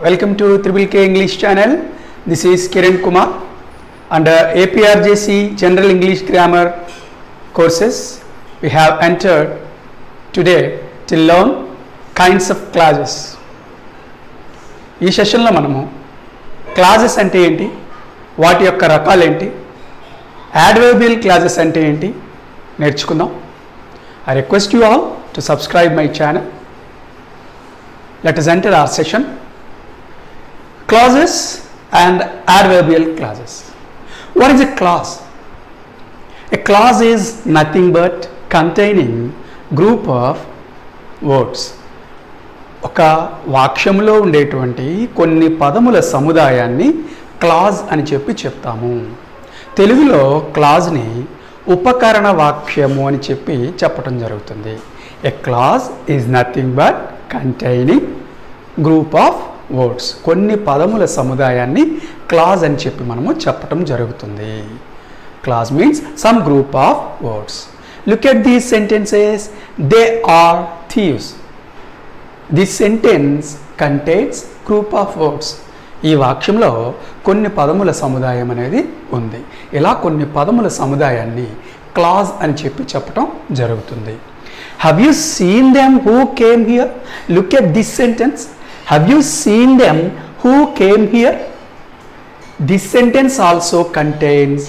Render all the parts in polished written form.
Welcome to Triple K English channel. This is Kiran Kumar. Under APRJC General English Grammar courses, we have entered today to learn kinds of clauses. ఈ సెషన్లో మనము clauses అంటే ఏంటి, వాటి యొక్క రకాలు ఏంటి, adverbial clauses అంటే ఏంటి నేర్చుకుందాం. I request you all to subscribe my channel. Let us enter our session. Clauses and adverbial clauses. What is a clause? A clause is nothing but containing group of words. ఒక వాక్యంలో ఉండేటువంటి కొన్ని పదముల సముదాయాన్ని clause అని చెప్తాము. తెలుగులో క్లాజ్ని ఉపకరణ వాక్యము అని చెప్పటం జరుగుతుంది. A clause is nothing but containing group of words. కొన్ని పదముల సముదాయాన్ని క్లాజ్ అని మనము చెప్పటం జరుగుతుంది. Clause means some group of words. Look at these sentences. They are thieves. This sentence contains group of words. ఈ వాక్యంలో కొన్ని పదముల సముదాయం అనేది ఉంది. ఇలా కొన్ని పదముల సముదాయాన్ని క్లాజ్ అని చెప్పటం జరుగుతుంది. Have you seen them who came here? Look at this sentence. Have you seen them who came here? This sentence also contains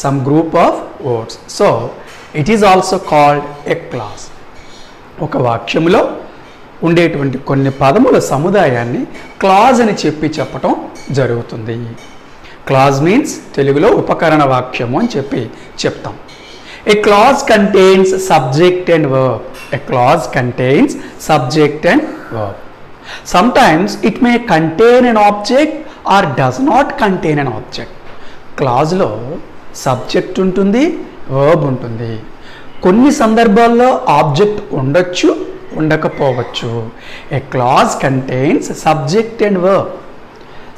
some group of words. So, it is also called a clause. ఒక వాక్యంలో ఉండేటువంటి కొన్ని పదముల సముదాయాన్ని clause అని చెప్పటం జరుగుతుంది. Clause means తెలుగులో ఉపకరణ వాక్యము అని చెప్తాం. A clause contains subject and verb. A clause contains subject and verb. Sometimes it may contain an object or does not contain an object. క్లాజ్లో సబ్జెక్ట్ ఉంటుంది, వర్బ్ ఉంటుంది. కొన్ని సందర్భాల్లో ఆబ్జెక్ట్ ఉండొచ్చు, ఉండకపోవచ్చు. A clause contains subject and verb.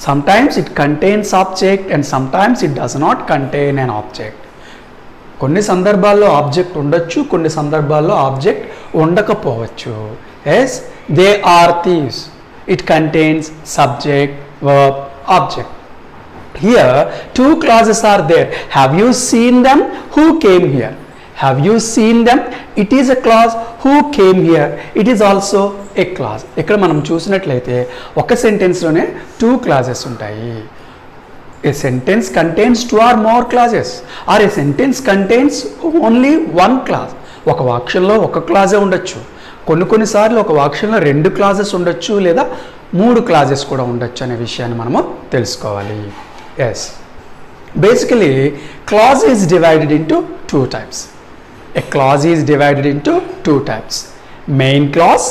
Sometimes it contains object and sometimes it does not contain an object. కొన్ని సందర్భాల్లో object ఉండొచ్చు, కొన్ని సందర్భాల్లో ఆబ్జెక్ట్ ఉండకపోవచ్చు. Yes, they are thieves. It contains subject, verb, object. Here two clauses are there. Have you seen them who came here? Have you seen them? It is a clause. Who came here? It is also a clause. ఇక్కడ మనం చూసినట్లయితే ఒక సెంటెన్స్లోనే two clauses ఉంటాయి. A sentence contains two or more clauses or a sentence contains only one clause. ఒక వాక్యంలో ఒక క్లాజే ఉండొచ్చు, కొన్నిసార్లు ఒక వాక్యంలో రెండు క్లాజెస్ ఉండొచ్చు, లేదా మూడు క్లాజెస్ కూడా ఉండొచ్చు అనే విషయాన్ని మనము తెలుసుకోవాలి. Yes, basically clause is divided into two types. A clause is divided into two types. Main clause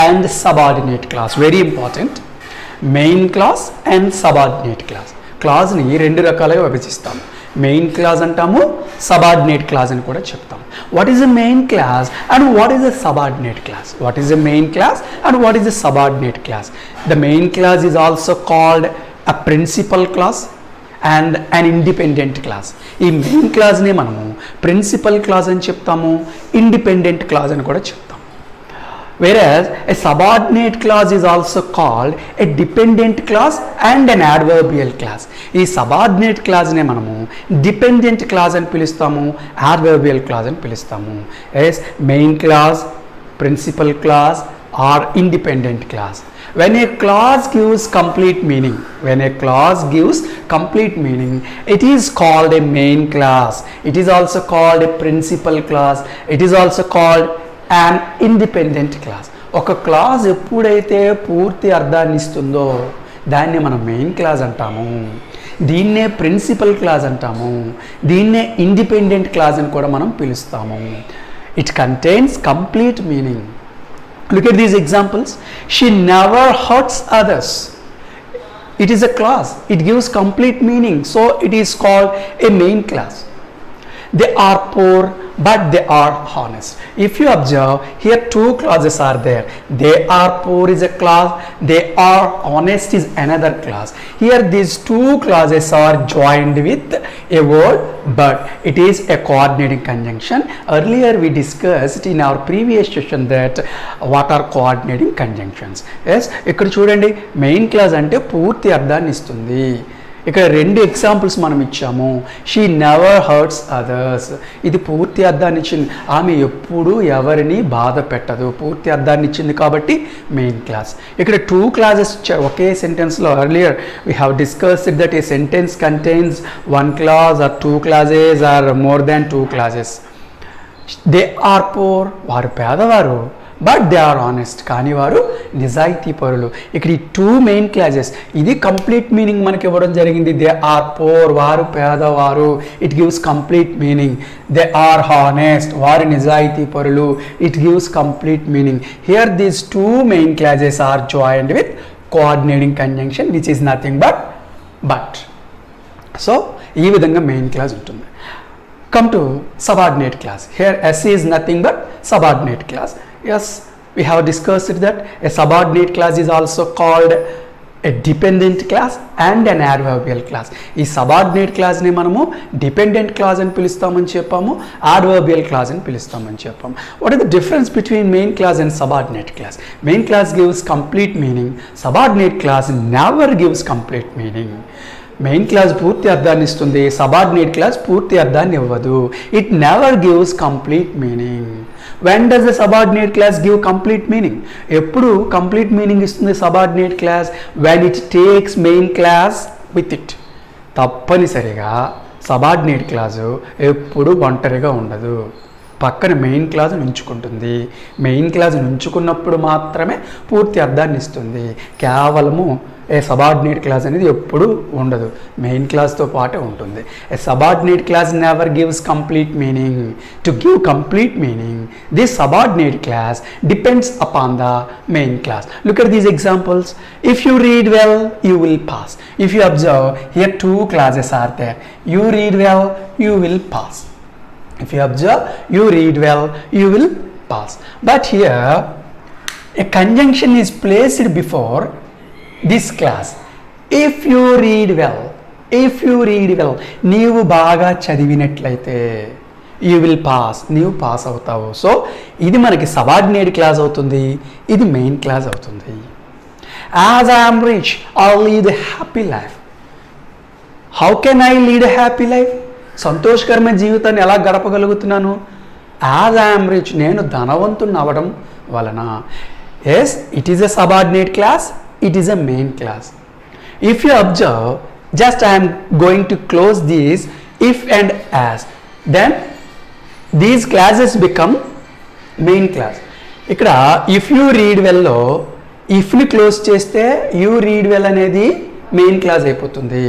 and subordinate clause. Very important. Main clause and subordinate clause. క్లాజ్ని రెండు రకాలుగా విభజిస్తాం. మెయిన్ క్లాజ్ అంటాము, సబార్డినేట్ క్లాజ్ అని కూడా చెప్తాం. What is a main clause and what is a subordinate clause? What is a main clause and what is a subordinate clause? The main clause is also called a principal clause and an independent clause. ఈ main క్లాజ్ని మనము principal clause అని చెప్తాము, independent clause అని కూడా చెప్తాం. Whereas a subordinate clause is also called a dependent clause and an adverbial clause. ఈ subordinate clause నే మనము dependent clause అని పిలుస్తాము, adverbial clause అని పిలుస్తాము. As main clause, principal clause or independent clause. When a clause gives complete meaning, it is called a main clause. It is also called a principal clause. It is also called an independent clause. ఒక clause ఎప్పుడైతే పూర్తి అర్థాన్ని ఇస్తుందో దాన్ని మనం main clause అంటాము, దీన్నే principal clause అంటాము, దీన్నే ఇండిపెండెంట్ క్లాజ్ అని కూడా మనం పిలుస్తాము. It contains complete meaning. Look at these examples. She never hurts others. It is a clause. It gives complete meaning. So it is called a main clause. They are poor but they are honest. If you observe here, two clauses are there. They are poor is a clause, they are honest is another clause. Here these two clauses are joined with a word but. It is a coordinating conjunction. Earlier we discussed in our previous session that what are coordinating conjunctions. Yes, ఇక్కడ చూడండి, main clause అంటే పూర్తి అర్థాన్ని ఇస్తుంది. ఇక్కడ రెండు examples మనం ఇచ్చాము. షీ నెవర్ హర్ట్స్ అదర్స్, ఇది పూర్తి అర్థాన్ని ఇచ్చింది. ఆమె ఎప్పుడు ఎవరిని బాధ పెట్టదు, పూర్తి అర్థాన్ని ఇచ్చింది కాబట్టి మెయిన్ క్లాస్. ఇక్కడ టూ క్లాజెస్ ఇచ్చారు ఒకే సెంటెన్స్లో. Earlier we have discussed that a sentence contains one clause or two clauses or more than two clauses. They are poor, వారు పేదవారు, బట్ దే ఆర్ ఆనెస్ట్, కానీ వారు నిజాయితీ పరులు. ఇక్కడ ఈ టూ మెయిన్ క్లాజెస్, ఇది కంప్లీట్ మీనింగ్ మనకి ఇవ్వడం జరిగింది. దే ఆర్ పోర్, వారు పేదవారు, it gives complete meaning. They are honest, వారు నిజాయితీ పరులు, it gives complete meaning. Here these two main clauses are joined with coordinating conjunction which is nothing but. So ఈ విధంగా మెయిన్ క్లాజ్ ఉంటుంది. Come to subordinate class. Here S is nothing but subordinate class. Yes, we have discussed that a subordinate class is also called a dependent class and an adverbial class. ఈ subordinate class ని మనము dependent class అని పిలుస్తామని చెప్పాము, adverbial class అని పిలుస్తామని చెప్పాము. What is the difference between main class and subordinate class? Main class gives complete meaning. Subordinate class never gives complete meaning. Main class పూర్తి అర్థాన్ని ఇస్తుంది, సబార్డినేట్ క్లాస్ పూర్తి అర్థాన్ని ఇవ్వదు. It never gives complete meaning. When does the subordinate class give complete meaning? ఎప్పుడు complete meaning ఇస్తుంది subordinate class? When it takes main class with it. తప్పనిసరిగా subordinate class ఎప్పుడు ఒంటరిగా ఉండదు, పక్కన మెయిన్ క్లాస్ ఉంచుకుంటుంది. మెయిన్ క్లాస్ ఉంచుకున్నప్పుడు మాత్రమే పూర్తి అర్థాన్ని ఇస్తుంది. కేవలము ఏ సబార్డినేట్ క్లాస్ అనేది ఎప్పుడు ఉండదు, మెయిన్ క్లాస్తో పాటే ఉంటుంది. A subordinate class never gives complete meaning. To give complete meaning, this subordinate class depends upon the main class. Look at these examples. If you read well you will pass. If you observe here two classes are there. You read well, you will pass. If you observe, you read well, you will pass. But here, a conjunction is placed before this class. If you read well, నీవు బాగా చదివినట్లయితే, you will pass, నీవు pass అవుతావు. So ఇది మనకి subordinate class అవుతుంది, ఇది main class అవుతుంది. As I am rich, I'll lead a happy life. How can I lead a happy life? సంతోషకరమైన జీవితాన్ని ఎలా గడపగలుగుతున్నాను? యాజ్ ఐఎమ్ రిచ్, నేను ధనవంతుని అవ్వడం వలన. Yes, it is a subordinate class, it is a main class. If you observe, just I'm going to close these if and as, then these classes become main class. ఇక్కడ if you read వెల్లో ఇఫ్ని close చేస్తే you read well అనేది main class అయిపోతుంది.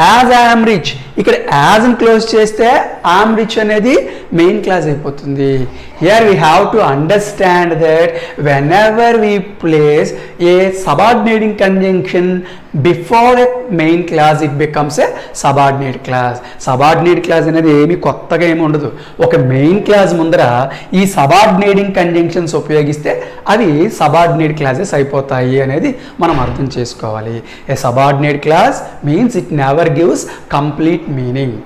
As I'm rich, ఇక్కడ యాజ్ని close చేస్తే I'm rich అనేది మెయిన్ క్లాస్ అయిపోతుంది. Here we have to understand that whenever we place A subordinating conjunction before a main class, it becomes a subordinate class. Subordinate class అనేది ఏమి కొత్తగా ఏమి ఉండదు. ఒక మెయిన్ క్లాస్ ముందర ఈ సబార్డినేటింగ్ కంజంక్షన్స్ ఉపయోగిస్తే అవి సబార్డినేట్ క్లాసెస్ అయిపోతాయి అనేది మనం అర్థం చేసుకోవాలి. A subordinate class means it never gives complete meaning.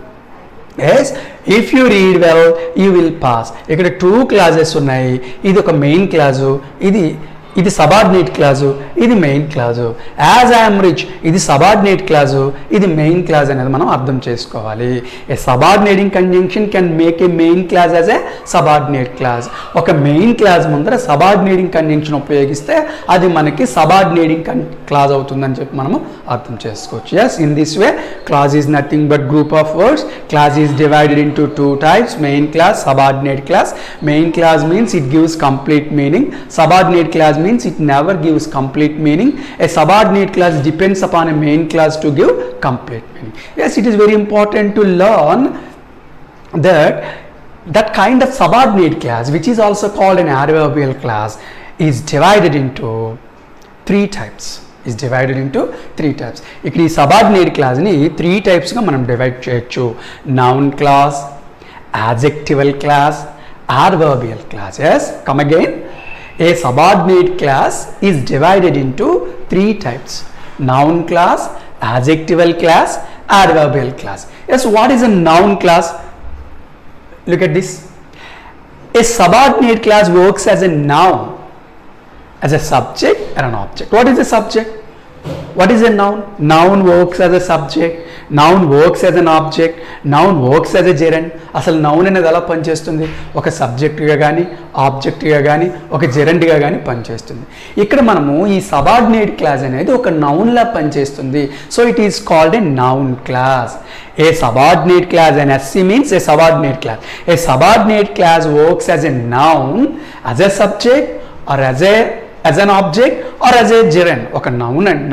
Yes, if you read well you will pass. ఇక్కడ టూ క్లాసెస్ ఉన్నాయి, ఇది ఒక మెయిన్ క్లాసు, ఇది సబార్డినేట్ క్లాసు, ఇది main class. As I'm rich, ఇది సబార్డినేట్ క్లాసు, ఇది మెయిన్ క్లాస్ అనేది మనం అర్థం చేసుకోవాలి. A subordinating conjunction can make a main class as a subordinate class. ఒక మెయిన్ క్లాస్ ముందర సబార్డినేటింగ్ కంజంక్షన్ ఉపయోగిస్తే అది మనకి సబార్డినేటింగ్ క్లాస్ అవుతుందని చెప్పి మనము అర్థం చేసుకోవచ్చు. Yes, in this way clause is nothing but group of words. Clause is divided into two types, main clause, subordinate clause. Main clause means it gives complete meaning. Subordinate class means it never gives complete meaning. A subordinate class depends upon a main class to give complete meaning. Yes, it is very important to learn that kind of subordinate class, which is also called an adverbial class, is divided into three types. ఇక్కడ ఈ subordinate క్లాస్ని 3 టైప్స్గా మనం divide చేయొచ్చు. Noun clause, adjectival class, adverbial class. Yes, come again. A subordinate class is divided into 3 types: noun class, adjectival class, adverbial class. Yes, what is a noun class? Look at this. A subordinate class works as a noun, as a subject and an object. What is a subject? What is a noun? Noun works as a subject, noun works as an object, noun works as a gerund. అసలు noun అనేది ఎలా పనిచేస్తుంది? ఒక సబ్జెక్ట్గా కానీ, ఆబ్జెక్ట్గా కానీ, ఒక జెరండ్గా కానీ పనిచేస్తుంది. ఇక్కడ మనము ఈ సబార్డినేట్ క్లాస్ అనేది ఒక నౌన్లా పనిచేస్తుంది. So it is called a noun clause. A subordinate class, and SC means a subordinate class. A subordinate class works as a noun, as a subject, or as an object, or as a gerund. ఒక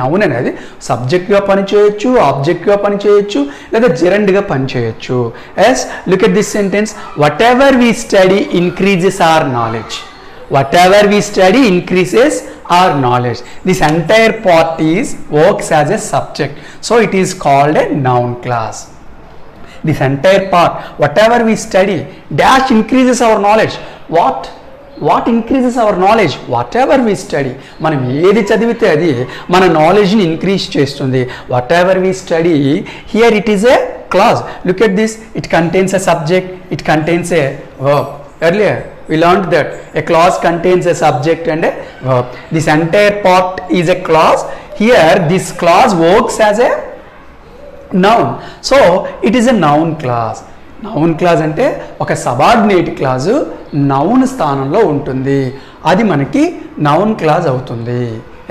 noun అనేది సబ్జెక్ట్గా పనిచేయచ్చు, ఆబ్జెక్ట్గా పనిచేయచ్చు, లేదా జెరండ్గా పనిచేయచ్చు. Yes, look at this sentence. Whatever we study increases our knowledge. Whatever we study increases our knowledge. This entire part works as a subject. So it is called a noun class. This entire part, whatever we study, dash increases our knowledge. What increases our knowledge? Whatever we study. మనం ఏది చదివితే అది మన నాలెడ్జ్ని increase చేస్తుంది. Whatever we study, here it is a clause. Look at this. It contains a subject. It contains a verb. Earlier we learned that a clause contains a subject and a verb. This entire part is a clause. Here this clause works as a noun. So it is a noun class. Noun clause అంటే ఒక subordinate clause noun స్థానంలో ఉంటుంది. అది మనకి noun clause అవుతుంది.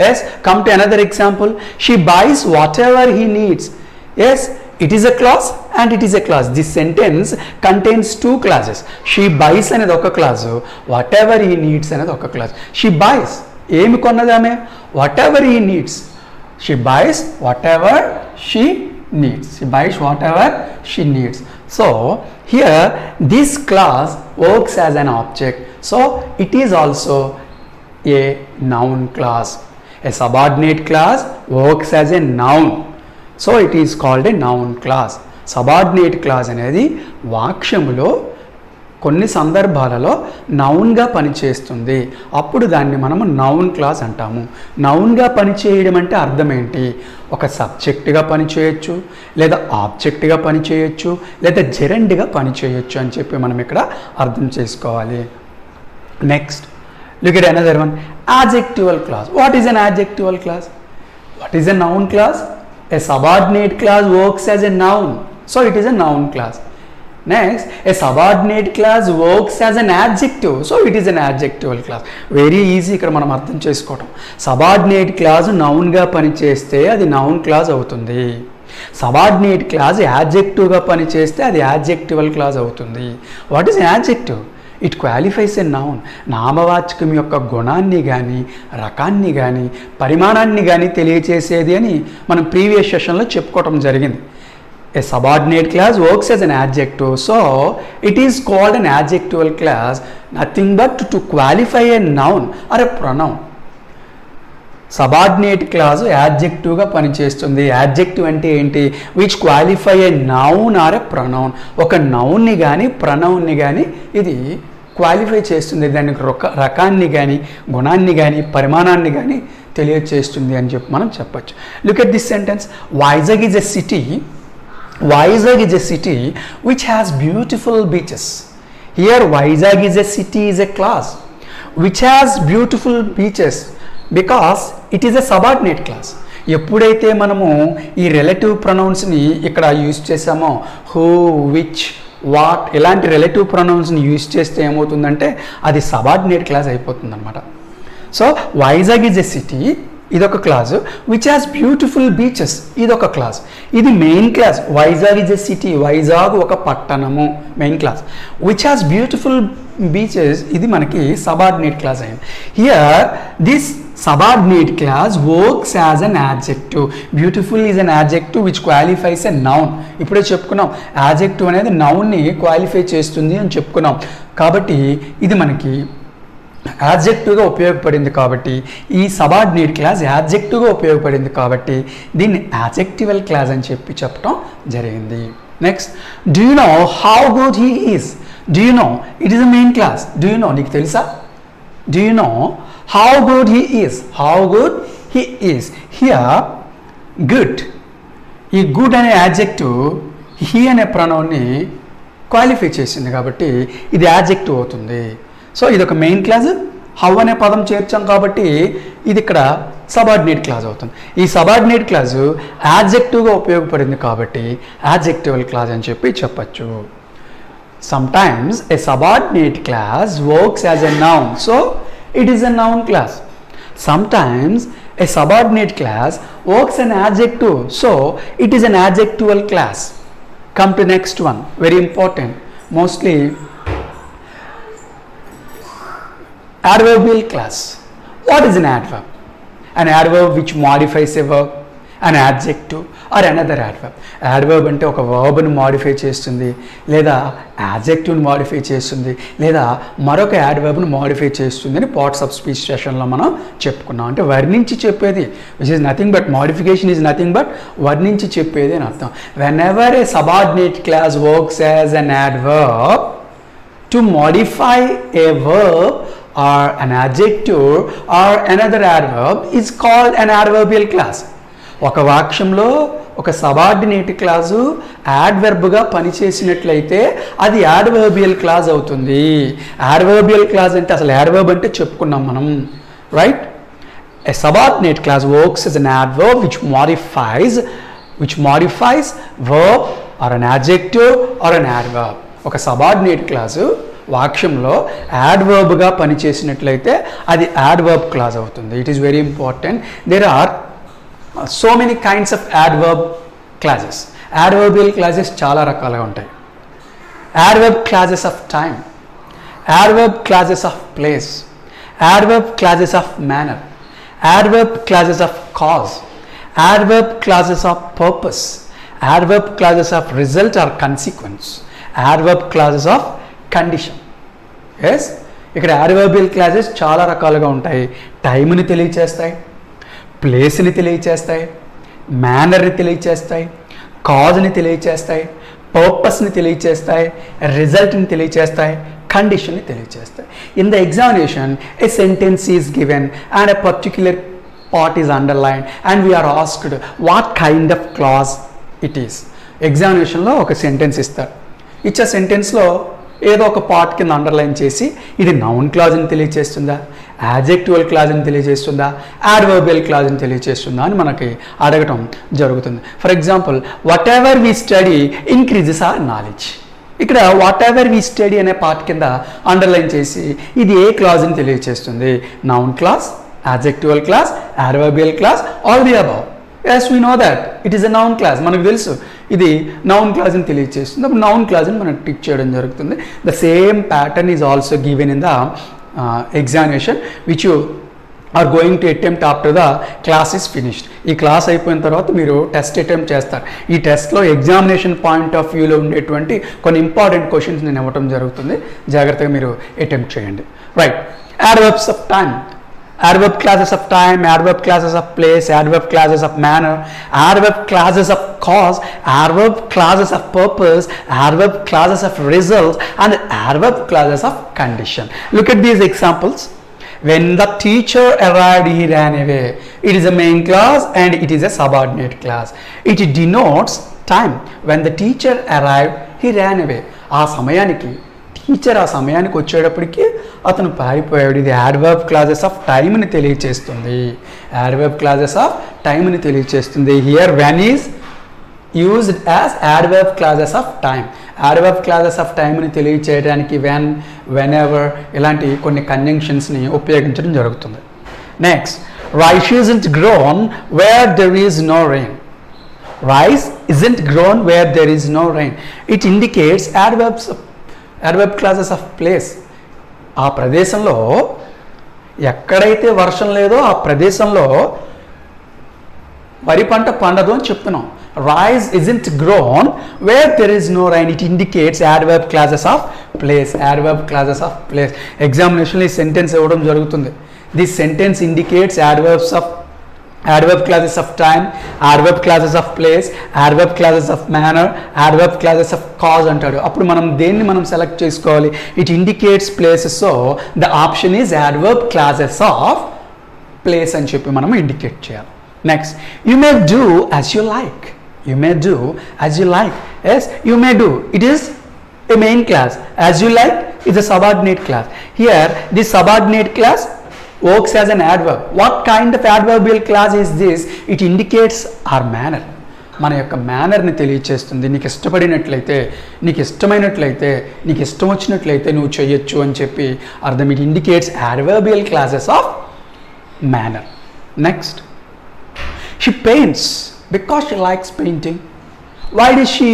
Yes, come to another example. She buys whatever he needs. Yes, it is a clause and it is a clause. This sentence contains 2 clauses. She buys అనేది ఒక clause, whatever he needs అనేది ఒక clause. She buys, ఏమి కొన్నది ఆమె? Whatever he needs. She buys whatever she needs. She buys whatever she needs. So here this clause works as an object. So it is also a noun class. A subordinate class works as a noun. So it is called a noun clause. Subordinate class అనేది వాక్యములో కొన్ని సందర్భాలలో నౌన్గా పనిచేస్తుంది. అప్పుడు దాన్ని మనము noun clause అంటాము. నౌన్గా పనిచేయడం అంటే అర్థం ఏంటి? ఒక సబ్జెక్ట్గా పనిచేయచ్చు, లేదా ఆబ్జెక్ట్గా పనిచేయచ్చు, లేదా జెరండ్గా పనిచేయచ్చు అని చెప్పి మనం ఇక్కడ అర్థం చేసుకోవాలి. Next, look at another one. యాడ్జెక్టివల్ class. What is an యాడ్జెక్టివల్ class? What is a noun clause? A subordinate class works as a noun. So it is a noun class. Next, a subordinate class works as an adjective. So it is an adjectival class. Very easy ఇక్కడ మనం అర్థం చేసుకోవటం. Subordinate class నౌన్గా పనిచేస్తే అది noun clause అవుతుంది. Subordinate class యాడ్జెక్టివ్గా పనిచేస్తే అది యాడ్జెక్టివల్ class అవుతుంది. What is adjective? It qualifies a noun. నామవాచకం యొక్క గుణాన్ని కానీ, రకాన్ని కానీ, పరిమాణాన్ని కానీ తెలియచేసేది అని మనం ప్రీవియస్ సెషన్లో చెప్పుకోవటం జరిగింది. A subordinate class works as an adjective. So it is called an adjectival class, nothing but to qualify a noun or a pronoun. Subordinate class యాడ్జెక్టివ్గా పనిచేస్తుంది. యాడ్జెక్టివ్ అంటే ఏంటి? Which qualify a noun or a pronoun. ఒక నౌన్ని కానీ ప్రొనౌన్ని కానీ ఇది qualify చేస్తుంది. దానికి రకాన్ని కానీ, గుణాన్ని కానీ, పరిమాణాన్ని కానీ తెలియచేస్తుంది అని చెప్పి మనం చెప్పచ్చు. Look at this sentence. Vizag is a city. Vizag is a city which has beautiful beaches. Here Vizag is a city is a class which has beautiful beaches because it is a subordinate class. ఎప్పుడైతే మనము ఈ relative ప్రొనౌన్స్ని ఇక్కడ use చేసామో, who, which, what ఇలాంటి relative ప్రొనౌన్స్ని use చేస్తే ఏమవుతుందంటే అది సబార్డినేట్ క్లాస్ అయిపోతుంది అనమాట. So Vizag is a city, ఇదొక class. Which has beautiful beaches, ఇదొక క్లాస్. ఇది main class. Vizag is a city, Vizag ఒక పట్టణము, main class. Which has beautiful beaches, ఇది మనకి సబార్డినేట్ క్లాస్ అయింది. Here this subordinate class works as an adjective. Beautiful is an adjective which qualifies a noun. ఇప్పుడే చెప్పుకున్నాం adjective అనేది నౌన్ని qualify చేస్తుంది అని చెప్పుకున్నాం. కాబట్టి ఇది మనకి యాడ్జెక్టివ్గా ఉపయోగపడింది. కాబట్టి ఈ సబార్డినేట్ క్లాస్ యాడ్జెక్టివ్గా ఉపయోగపడింది కాబట్టి దీన్ని యాడ్జెక్టివల్ క్లాస్ అని చెప్పటం జరిగింది. Next, do you know how good he is? Do you know? It is a main class. Do you know? నీకు తెలుసా? Do you know how good he is? How good he is. Here, good. ఈ good అనే adjective he అనే ప్రొనౌన్ని qualify చేసింది కాబట్టి ఇది adjective అవుతుంది. So ఇది ఒక మెయిన్ క్లాజ్, హౌ అనే పదం చేర్చాం కాబట్టి ఇది ఇక్కడ సబార్డినేట్ క్లాజ్ అవుతుంది. ఈ సబార్డినేట్ క్లాజ్ యాడ్జెక్టివ్గా ఉపయోగపడింది కాబట్టి యాడ్జెక్టివల్ క్లాజ్ అని చెప్పచ్చు. Sometimes a subordinate class works as a noun, so it is a noun class. Sometimes a subordinate class works an adjective, so it is an adjectival class. Come to next one, very important, mostly adverbial class. What is an adverb? An adverb which modifies a verb, an adjective or another adverb. Adverb అంటే ఒక వర్బ్ని modify చేస్తుంది, లేదా యాడ్జెక్టివ్ని modify చేస్తుంది, లేదా మరొక యాడ్వర్బ్ని modify చేస్తుంది అని parts of speech సెషన్లో మనం చెప్పుకున్నాం. అంటే వర్ణించి చెప్పేది, which is nothing but modification is nothing but వర్ణించి చెప్పేది అని అర్థం. Whenever a subordinate class works as an adverb to modify a verb or an adjective or another adverb is called an adverbial class. ఒక వాక్యంలో ఒక subordinate clause యాడ్వర్బ్గా పనిచేసినట్లయితే అది adverbial clause అవుతుంది. యాడ్వర్బియల్ క్లాజ్ అంటే అసలు యాడ్వర్బ్ అంటే చెప్పుకున్నాం మనం, right? A subordinate clause works as an adverb which modifies verb or an adjective or an adverb. ఒక సబార్డినేట్ క్లాజు వాక్యంలో యాడ్వర్బ్గా పనిచేసినట్లయితే అది యాడ్వర్బ్ క్లాజ్ అవుతుంది. It is very important. There are so many kinds of adverb clauses. Adverbial clauses చాలా రకాలుగా ఉంటాయి. Adverb clauses of time, adverb clauses of place, adverb clauses of manner, adverb clauses of cause, adverb clauses of purpose, adverb clauses of result or consequence, adverb clauses of condition. Yes, ఇక్కడ adverbial clauses చాలా రకాలుగా ఉంటాయి. టైంని తెలియచేస్తాయి, ప్లేస్ని తెలియచేస్తాయి, మేనర్ని తెలియచేస్తాయి, కాజ్ని తెలియచేస్తాయి, పర్పస్ని తెలియచేస్తాయి, రిజల్ట్ని తెలియచేస్తాయి, కండిషన్ని తెలియచేస్తాయి. In the examination a sentence is given and a particular part is underlined and we are asked what kind of clause it is. ఎగ్జామినేషన్లో ఒక సెంటెన్స్ ఇస్తారు. ఇచ్చే సెంటెన్స్లో ఏదో ఒక పార్ట్ కింద అండర్లైన్ చేసి ఇది నౌన్ క్లాజ్ని తెలియజేస్తుందా, యాడ్జెక్టివల్ క్లాజ్ని తెలియజేస్తుందా, యాడ్వర్బియల్ క్లాజ్ని తెలియజేస్తుందా అని మనకి అడగటం జరుగుతుంది. For example, whatever we study increases our knowledge. ఇక్కడ వాట్ ఎవర్ వీ స్టడీ అనే పార్ట్ కింద అండర్లైన్ చేసి ఇది ఏ క్లాజ్ని తెలియజేస్తుంది, noun clause, adjectival clause, adverbial clause, all the above. Yes we know that it is a noun clause. మనకు తెలుసు ఇది నౌన్ క్లాజ్ని తెలియజేస్తుంది. అప్పుడు నౌన్ క్లాజ్ని మనం టిక్ చేయడం జరుగుతుంది. The same pattern is also given in the examination which you are going to attempt after the class is finished. ఈ class అయిపోయిన తర్వాత మీరు టెస్ట్ అటెంప్ట్ చేస్తారు. ఈ టెస్ట్లో ఎగ్జామినేషన్ పాయింట్ ఆఫ్ వ్యూలో ఉండేటువంటి కొన్ని ఇంపార్టెంట్ క్వశ్చన్స్ నేను ఇవ్వడం జరుగుతుంది. జాగ్రత్తగా మీరు అటెంప్ట్ చేయండి. Right, adverbs of time, adverb classes of time, adverb classes of place, adverb classes of manner, adverb classes of cause, adverb classes of purpose, adverb classes of result, and adverb classes of condition. Look at these examples. When the teacher arrived, he ran away. It is a main clause and it is a subordinate clause. It denotes time. When the teacher arrived, he ran away. ఆ సమయానికి teacher ఆ సమయానికి వచ్చేటప్పటికి అతను పారిపోయాడు. ఇది adverb clauses of టైమ్ని తెలియచేస్తుంది. యాడ్వర్బ్ క్లాజెస్ ఆఫ్ టైమ్ని తెలియచేస్తుంది. Here when is used as adverb clauses of time. Adverb clauses of టైమ్ని తెలియచేయడానికి వెన్, వెన్ ఎవర్ ఇలాంటి కొన్ని కంజంక్షన్స్ని ఉపయోగించడం జరుగుతుంది. Next, rice isn't grown where there is no rain. Rice isn't grown where there is no rain. It indicates adverb classes of place. ఆ ప్రదేశంలో ఎక్కడైతే వర్షం లేదో ఆ ప్రదేశంలో వరి పంట పండదు అని చెప్తున్నాం. Rice isn't grown where there is no rain. It indicates adverb classes of place. Adverb classes of place. ఎగ్జామినేషన్లో ఈ సెంటెన్స్ ఇవ్వడం జరుగుతుంది. This sentence indicates adverbs of adverb clauses of time, adverb clauses of place, adverb clauses of manner, adverb clauses of cause అంటాడు. అప్పుడు మనం దేన్ని మనం select చేసుకోవాలి? It indicates places, so the option is adverb clauses of place అని చెప్పి మనం indicate చేయాలి. Next, you may do as you like. You may do as you like. Yes, you may do, it is a main class. As you like is a subordinate class. Here this subordinate class works as an adverb. What kind of adverbial class is this? It indicates our manner. మన యొక్క మేనర్ని తెలియచేస్తుంది. నీకు ఇష్టపడినట్లయితే, నీకు ఇష్టమైనట్లయితే, నీకు ఇష్టం వచ్చినట్లయితే నువ్వు చేయొచ్చు అని చెప్పి అర్థం. It indicates adverbial classes of manner. Next, she paints because she likes painting. Why does she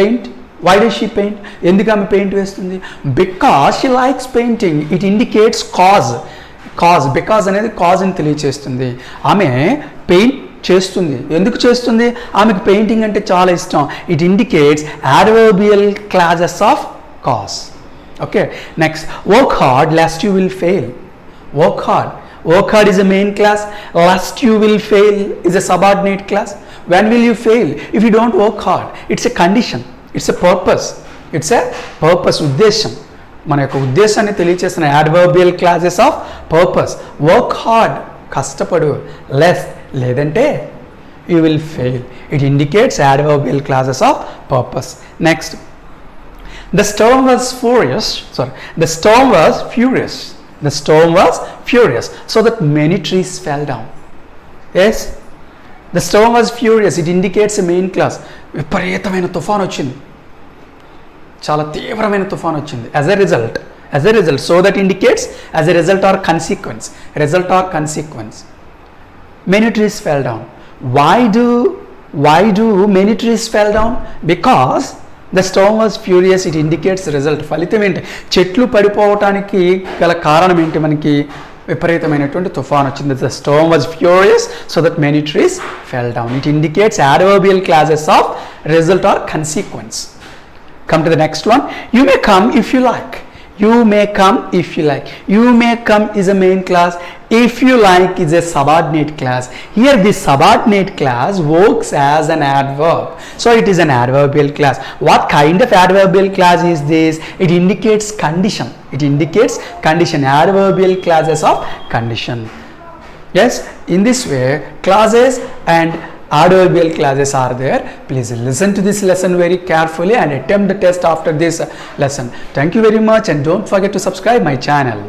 paint? Why does she paint? ఎందుకు ఆమె పెయింట్ వేస్తుంది? Because she likes painting. It indicates cause. Because అనేది కాజ్ అని తెలియచేస్తుంది. ఆమె paint చేస్తుంది. ఎందుకు చేస్తుంది? ఆమెకు పెయింటింగ్ అంటే చాలా ఇష్టం. It indicates adverbial clauses of cause. Okay, next, work hard lest you will fail. Work hard is a main class. Lest you will fail is a subordinate class. When will you fail? If you don't work hard. It's a condition. It's a purpose. ఉద్దేశం. మన యొక్క ఉద్దేశాన్ని తెలియచేస్తున్న adverbial clauses of purpose. Work hard, కష్టపడు. Lest, లేదంటే you will fail. It indicates adverbial clauses of purpose. Next, the storm was furious so that many trees fell down. Yes, the storm was furious. It indicates a main class. విపరీతమైన తుఫాన్ వచ్చింది, చాలా తీవ్రమైన తుఫాన్ వచ్చింది. as a result, so that indicates as a result or consequence. Many trees fell down. Why do many trees fell down? Because the storm was furious. It indicates result. ఫలితం ఏంటి? చెట్లు పడిపోవటానికి గల కారణం ఏంటి? మనకి విపరీతమైనటువంటి తుఫాన్ వచ్చింది. The storm was furious so that many trees fell down. It indicates adverbial clauses of result or consequence. Come to the next one. You may come if you like. You may come is a main class. If you like is a subordinate class. Here this subordinate class works as an adverb, so it is an adverbial class. What kind of adverbial class is this? It indicates condition. Adverbial clauses of condition. Yes, in this way clauses and adverbial clauses are there. Please listen to this lesson very carefully and attempt the test after this lesson. Thank you very much, and don't forget to subscribe my channel.